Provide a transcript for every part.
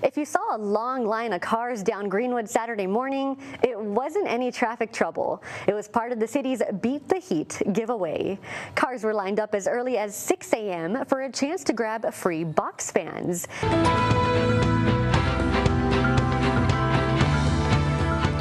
If you saw a long line of cars down Greenwood Saturday morning, it wasn't any traffic trouble. It was part of the city's Beat the Heat giveaway. Cars were lined up as early as 6 a.m. for a chance to grab free box fans.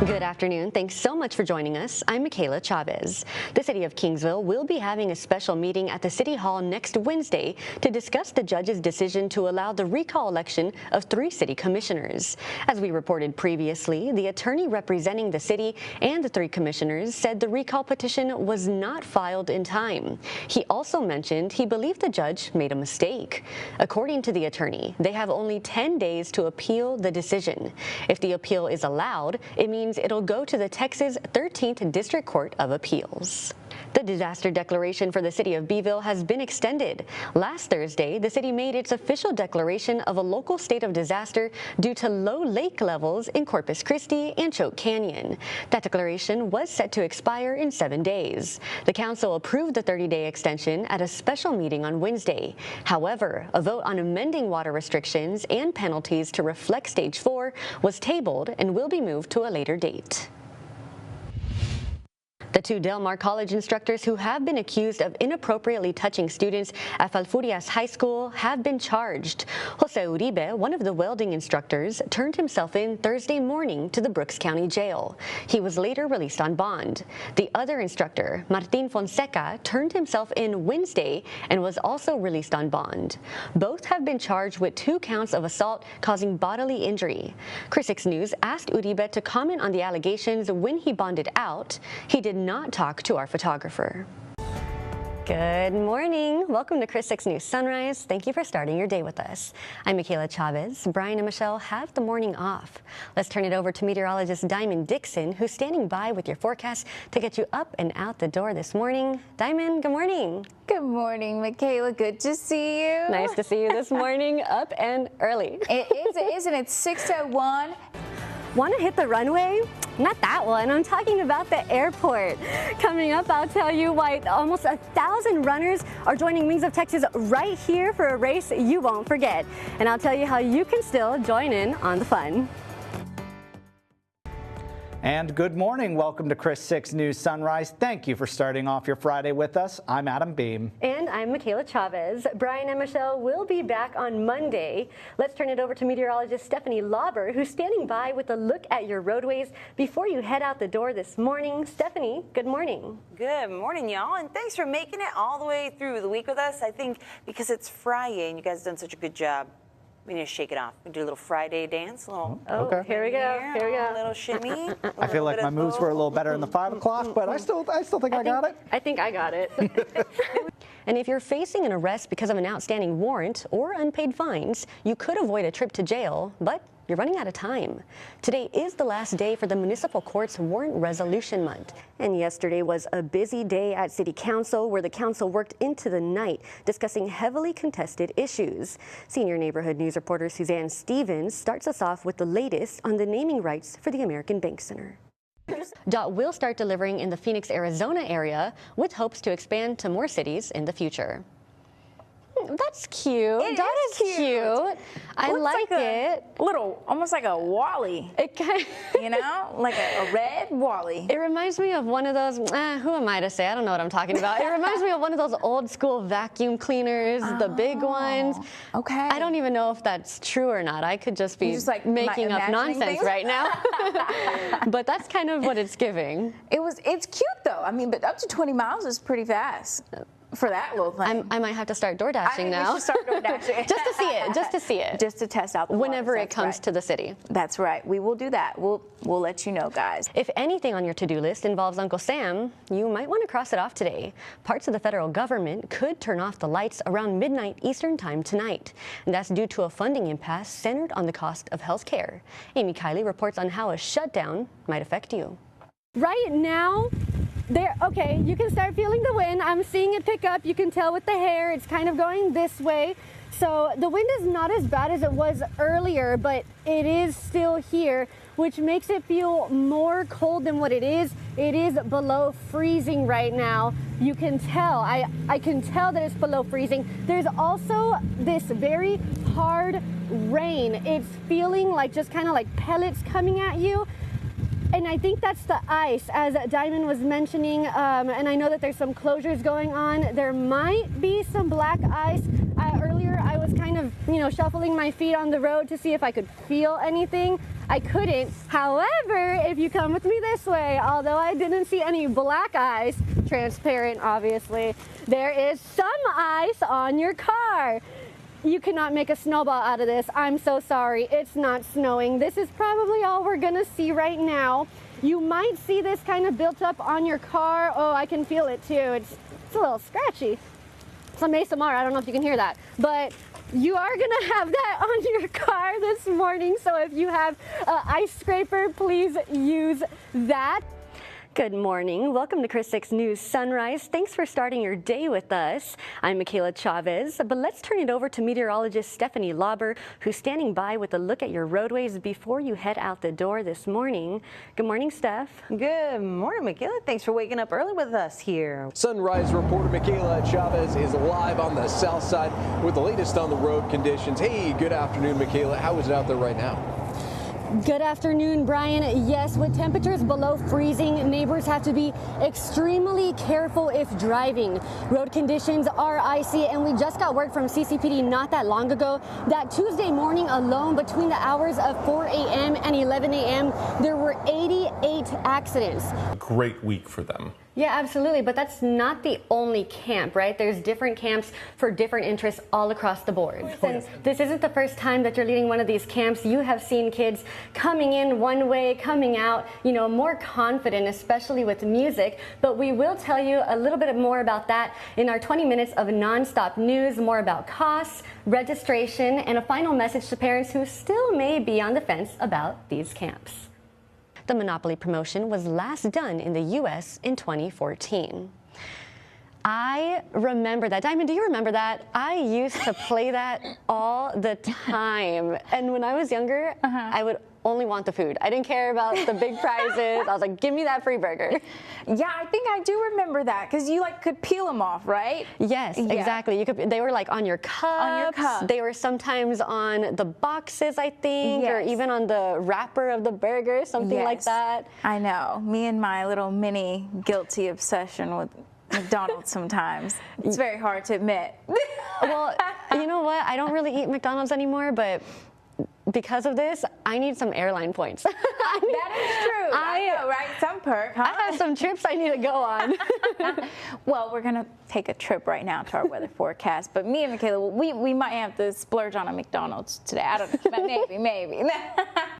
Good afternoon. Thanks so much for joining us. I'm Makaylah Chavez. The city of Kingsville will be having a special meeting at the City Hall next Wednesday to discuss the judge's decision to allow the recall election of 3 city commissioners. As we reported previously, the attorney representing the city and the 3 commissioners said the recall petition was not filed in time. He also mentioned he believed the judge made a mistake. According to the attorney, they have only 10 days to appeal the decision. If the appeal is allowed, it means it'll go to the Texas 13th District Court of Appeals. The disaster declaration for the city of Beeville has been extended. Last Thursday, the city made its official declaration of a local state of disaster due to low lake levels in Corpus Christi and Choke Canyon. That declaration was set to expire in 7 days. The council approved the 30-day extension at a special meeting on Wednesday. However, a vote on amending water restrictions and penalties to reflect Stage 4 was tabled and will be moved to a later date. The 2 Del Mar College instructors who have been accused of inappropriately touching students at Falfurrias High School have been charged. Jose Uribe, one of the welding instructors, turned himself in Thursday morning to the Brooks County Jail. He was later released on bond. The other instructor, Martin Fonseca, turned himself in Wednesday and was also released on bond. Both have been charged with 2 counts of assault causing bodily injury. Chris 6 News asked Uribe to comment on the allegations when he bonded out. He did not talk to our photographer. Good morning. Welcome to Chris 6 News Sunrise. Thank you for starting your day with us. I'm Makaylah Chavez. Brian and Michelle have the morning off. Let's turn it over to meteorologist Diamond Dixon, who's standing by with your forecast to get you up and out the door this morning. Diamond, good morning. Good morning, Makaylah. Good to see you. Nice to see you this morning, up and early. It is, isn't it? 6:01. Want to hit the runway? Not that one. I'm talking about the airport. Coming up, I'll tell you why almost 1,000 runners are joining Wings of Texas right here for a race you won't forget. And I'll tell you how you can still join in on the fun. And good morning. Welcome to Chris 6 News Sunrise. Thank you for starting off your Friday with us. I'm Adam Beam. And I'm Makaylah Chavez. Brian and Michelle will be back on Monday. Let's turn it over to meteorologist Stephanie Lauber, who's standing by with a look at your roadways before you head out the door this morning. Stephanie, good morning. Good morning, y'all, and thanks for making it all the way through the week with us. I think because it's Friday and you guys have done such a good job, we need to shake it off. We do a little Friday dance, a little. Okay. Here we go. Here we go. A little shimmy. I feel like my moves were a little better in the 5 o'clock, but I still think I got it. I think I got it. And if you're facing an arrest because of an outstanding warrant or unpaid fines, you could avoid a trip to jail, but you're running out of time. Today is the last day for the Municipal Court's Warrant Resolution Month. And yesterday was a busy day at City Council, where the council worked into the night discussing heavily contested issues. Senior neighborhood news reporter Suzanne Stevens starts us off with the latest on the naming rights for the American Bank Center. DOT will start delivering in the Phoenix, Arizona area with hopes to expand to more cities in the future. That's cute. That is cute. I like it. Little, almost like a Wally. It kind You know, like a red Wally. It reminds me of one of those, who am I to say? I don't know what I'm talking about. It reminds me of one of those old school vacuum cleaners, the big ones. Okay. I don't even know if that's true or not. I could just be like making up imagining nonsense things? right now. But that's kind of what it's giving. It's cute though. I mean, but up to 20 miles is pretty fast for that little thing. I might have to start door I dashing think now. we should start door dashing. Just to see it. Just to see it. Just to test out the Whenever waters. it comes to the city. That's right. We will do that. We'll let you know, guys. If anything on your to-do list involves Uncle Sam, you might want to cross it off today. Parts of the federal government could turn off the lights around midnight Eastern time tonight. And that's due to a funding impasse centered on the cost of health care. Amy Kiley reports on how a shutdown might affect you. Right now, okay, you can start feeling the wind. I'm seeing it pick up. You can tell with the hair, it's kind of going this way. So the wind is not as bad as it was earlier, but it is still here, which makes it feel more cold than what it is. It is below freezing right now. You can tell, I can tell that it's below freezing. There's also this very hard rain. It's feeling like just kind of like pellets coming at you. And I think that's the ice, as Diamond was mentioning, and I know that there's some closures going on. There might be some black ice. Earlier, I was kind of, shuffling my feet on the road to see if I could feel anything. I couldn't. However, if you come with me this way, although I didn't see any black ice, transparent obviously, there is some ice on your car. You cannot make a snowball out of this. I'm so sorry. It's not snowing. This is probably all we're gonna see right now. You might see this kind of built up on your car. Oh, I can feel it too. It's a little scratchy. Some ASMR, I don't know if you can hear that, but you are gonna have that on your car this morning. So if you have an ice scraper, please use that. Good morning. Welcome to Chris 6 News Sunrise. Thanks for starting your day with us. I'm Makaylah Chavez, but let's turn it over to meteorologist Stephanie Lauber, who's standing by with a look at your roadways before you head out the door this morning. Good morning, Steph. Good morning, Makaylah. Thanks for waking up early with us here. Sunrise reporter Makaylah Chavez is live on the south side with the latest on the road conditions. Hey, good afternoon, Makaylah. How is it out there right now? Good afternoon, Brian. Yes, with temperatures below freezing, neighbors have to be extremely careful if driving. Road conditions are icy, and we just got word from CCPD not that long ago that Tuesday morning alone, between the hours of 4 a.m. and 11 a.m., there were 88 accidents. Great week for them. Yeah, absolutely. But that's not the only camp, right? There's different camps for different interests all across the board. And this isn't the first time that you're leading one of these camps. You have seen kids coming in one way, coming out, more confident, especially with music. But we will tell you a little bit more about that in our 20 minutes of nonstop news, more about costs, registration, and a final message to parents who still may be on the fence about these camps. The Monopoly promotion was last done in the U.S. in 2014. I remember that. Diamond, do you remember that? I used to play that all the time. And when I was younger, I would only want the food. I didn't care about the big prizes. I was like, give me that free burger. Yeah, I think I do remember that because you could peel them off, right? Yes, Yeah. exactly. They were on your cups. On your cup. They were sometimes on the boxes, I think, or Yes. even on the wrapper of the burger, something like Yes. that. I know. Me and my little mini guilty obsession with McDonald's sometimes. It's very hard to admit. Well, you know what? I don't really eat McDonald's anymore, but because of this, I need some airline points. That is true. I know, right? Some perk, huh? I have some trips I need to go on. Well, we're going to take a trip right now to our weather forecast. But me and Makaylah, we might have to splurge on a McDonald's today. I don't know. Maybe.